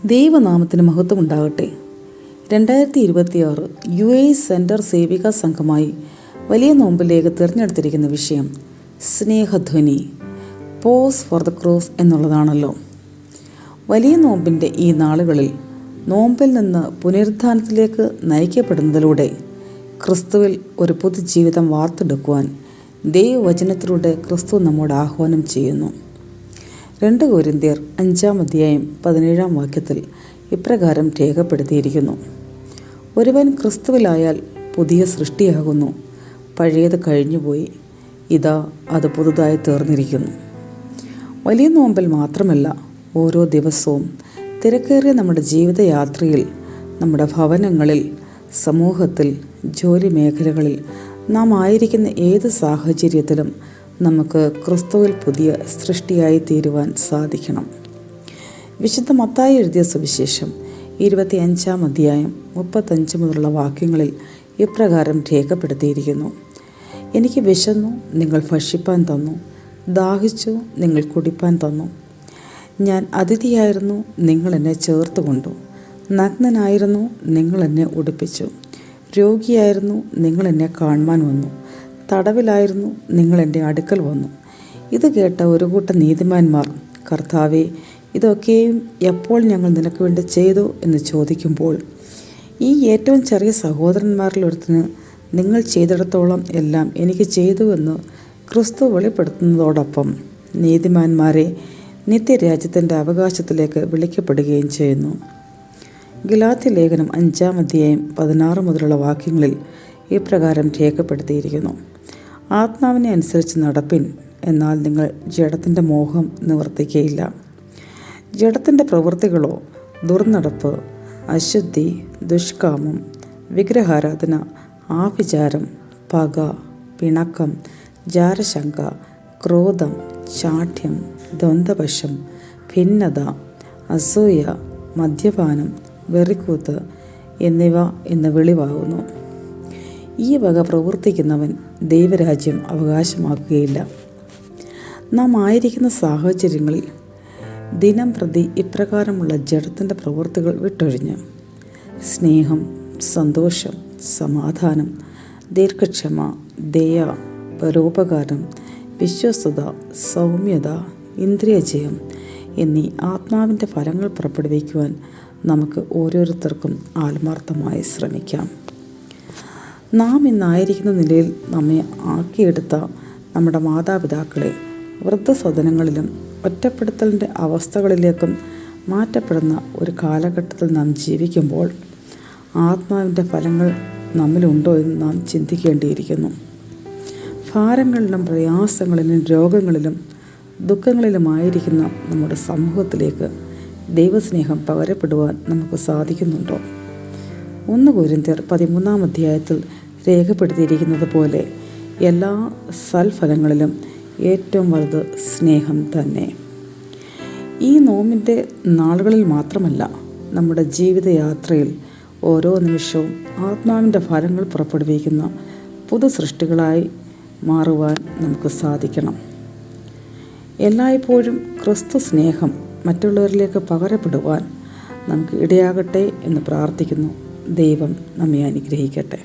ദൈവനാമത്തിന് മഹത്വമുണ്ടാകട്ടെ. 2026 UAE centre Sevika സംഘമായി വലിയ നോമ്പിലേക്ക് തിരഞ്ഞെടുത്തിരിക്കുന്ന വിഷയം സ്നേഹധ്വനി, പോസ് ഫോർ ദ ക്രോസ് എന്നുള്ളതാണല്ലോ. വലിയ നോമ്പിൻ്റെ ഈ നാളുകളിൽ നോമ്പിൽ നിന്ന് പുനരുത്ഥാനത്തിലേക്ക് നയിക്കപ്പെടുന്നതിലൂടെ ക്രിസ്തുവിൽ ഒരു പുതുജീവിതം വാർത്തെടുക്കുവാൻ ദൈവവചനത്തിലൂടെ ക്രിസ്തു നമ്മോട് ആഹ്വാനം ചെയ്യുന്നു. 2 കൊരിന്ത്യർ 5-ാം അധ്യായം 17-ാം വാക്യത്തിൽ ഇപ്രകാരം രേഖപ്പെടുത്തിയിരിക്കുന്നു: ഒരുവൻ ക്രിസ്തുവിലായാൽ പുതിയ സൃഷ്ടിയാകുന്നു, പഴയത് കഴിഞ്ഞുപോയി, ഇതാ അത് പുതുതായി തീർന്നിരിക്കുന്നു. വലിയ നോമ്പിൽ മാത്രമല്ല, ഓരോ ദിവസവും തിരക്കേറിയ നമ്മുടെ ജീവിതയാത്രയിൽ, നമ്മുടെ ഭവനങ്ങളിൽ, സമൂഹത്തിൽ, ജോലി മേഖലകളിൽ നാം ആയിരിക്കുന്ന ഏത് സാഹചര്യത്തിലും നമുക്ക് ക്രിസ്തുവിൽ പുതിയ സൃഷ്ടിയായി തീരുവാൻ സാധിക്കണം. വിശുദ്ധ മത്തായി എഴുതിയ സുവിശേഷം 25-ാം അധ്യായം 35 മുതലുള്ള വാക്യങ്ങളിൽ ഇപ്രകാരം രേഖപ്പെടുത്തിയിരിക്കുന്നു: എനിക്ക് വിശന്നു, നിങ്ങൾ ഭക്ഷിപ്പാൻ തന്നു; ദാഹിച്ചു, നിങ്ങൾ കുടിപ്പാൻ തന്നു. ഞാൻ അതിഥിയായിരുന്നു, നിങ്ങൾ എന്നെ ചേർത്തുകൊണ്ടു; നഗ്നനായിരുന്നു, നിങ്ങൾ എന്നെ ഉടുപ്പിച്ചു; രോഗിയായിരുന്നു, നിങ്ങൾ എന്നെ കാണുവാൻ വന്നു; തടവിലായിരുന്നു, നിങ്ങൾ എൻ്റെ അടുക്കൽ വന്നു. ഇത് കേട്ട ഒരു കൂട്ടം നീതിമാന്മാർ, കർത്താവേ, ഇതൊക്കെയും എപ്പോൾ ഞങ്ങൾ നിനക്ക് വേണ്ടി ചെയ്തു എന്ന് ചോദിക്കുമ്പോൾ, ഈ ഏറ്റവും ചെറിയ സഹോദരന്മാരിൽ ഒരുത്തിന് നിങ്ങൾ ചെയ്തിടത്തോളം എല്ലാം എനിക്ക് ചെയ്തു എന്ന് ക്രിസ്തു വെളിപ്പെടുത്തുന്നതോടൊപ്പം നീതിമാന്മാരെ നിത്യരാജ്യത്തിൻ്റെ അവകാശത്തിലേക്ക് വിളിക്കപ്പെടുകയും ചെയ്യുന്നു. ഗലാത്യ ലേഖനം 5-ാം അധ്യായം 16 മുതലുള്ള വാക്യങ്ങളിൽ ഇപ്രകാരം രേഖപ്പെടുത്തിയിരിക്കുന്നു: ആത്മാവിനെ അനുസരിച്ച് നടപ്പിൻ, എന്നാൽ നിങ്ങൾ ജഡത്തിൻ്റെ മോഹം നിവർത്തിക്കയില്ല. ജഡത്തിൻ്റെ പ്രവൃത്തികളോ ദുർനടപ്പ്, അശുദ്ധി, ദുഷ്കാമം, വിഗ്രഹാരാധന, ആഭിചാരം, പക, പിണക്കം, ജാരശങ്ക, ക്രോധം, ശാഠ്യം, ദ്വന്ദ്വപക്ഷം, ഭിന്നത, അസൂയ, മദ്യപാനം, വെറിക്കൂത്ത് എന്നിവ ഇന്ന് വെളിവാകുന്നു. ഈ വക പ്രവർത്തിക്കുന്നവൻ ദൈവരാജ്യം അവകാശമാക്കുകയില്ല. നാം ആയിരിക്കുന്ന സാഹചര്യങ്ങളിൽ ദിനം പ്രതി ഇപ്രകാരമുള്ള ജഡത്തിൻ്റെ പ്രവൃത്തികൾ വിട്ടൊഴിഞ്ഞ് സ്നേഹം, സന്തോഷം, സമാധാനം, ദീർഘക്ഷമ, ദയ, പരോപകാരം, വിശ്വസ്തത, സൗമ്യത, ഇന്ദ്രിയജയം എന്നീ ആത്മാവിൻ്റെ ഫലങ്ങൾ പുറപ്പെടുവിക്കുവാൻ നമുക്ക് ഓരോരുത്തർക്കും ആത്മാർത്ഥമായി ശ്രമിക്കാം. നാം ഇന്നായിരിക്കുന്ന നിലയിൽ നമ്മെ ആക്കിയെടുത്ത നമ്മുടെ മാതാപിതാക്കളെ വൃദ്ധസദനങ്ങളിലും ഒറ്റപ്പെടുത്തലിൻ്റെ അവസ്ഥകളിലേക്കും മാറ്റപ്പെടുന്ന ഒരു കാലഘട്ടത്തിൽ നാം ജീവിക്കുമ്പോൾ ആത്മാവിൻ്റെ ഫലങ്ങൾ നമ്മിലുണ്ടോ എന്ന് നാം ചിന്തിക്കേണ്ടിയിരിക്കുന്നു. ഭാരങ്ങളിലും പ്രയാസങ്ങളിലും രോഗങ്ങളിലും ദുഃഖങ്ങളിലുമായിരിക്കുന്ന നമ്മുടെ സമൂഹത്തിലേക്ക് ദൈവസ്നേഹം പകരപ്പെടുവാൻ നമുക്ക് സാധിക്കുന്നുണ്ടോ? 1 കൊരിന്ത്യർ 13-ാം അധ്യായത്തിൽ രേഖപ്പെടുത്തിയിരിക്കുന്നത് പോലെ എല്ലാ സൽഫലങ്ങളിലും ഏറ്റവും വലുത് സ്നേഹം തന്നെ. ഈ നോമ്പിൻ്റെ നാളുകളിൽ മാത്രമല്ല, നമ്മുടെ ജീവിതയാത്രയിൽ ഓരോ നിമിഷവും ആത്മാവിൻ്റെ ഫലങ്ങൾ പുറപ്പെടുവിക്കുന്ന പുതു സൃഷ്ടികളായി മാറുവാൻ നമുക്ക് സാധിക്കണം. എല്ലായ്പ്പോഴും ക്രിസ്തു സ്നേഹം മറ്റുള്ളവരിലേക്ക് പകരപ്പെടുവാൻ നമുക്ക് ഇടയാകട്ടെ എന്ന് പ്രാർത്ഥിക്കുന്നു. ദൈവം നമ്മെ അനുഗ്രഹിക്കട്ടെ.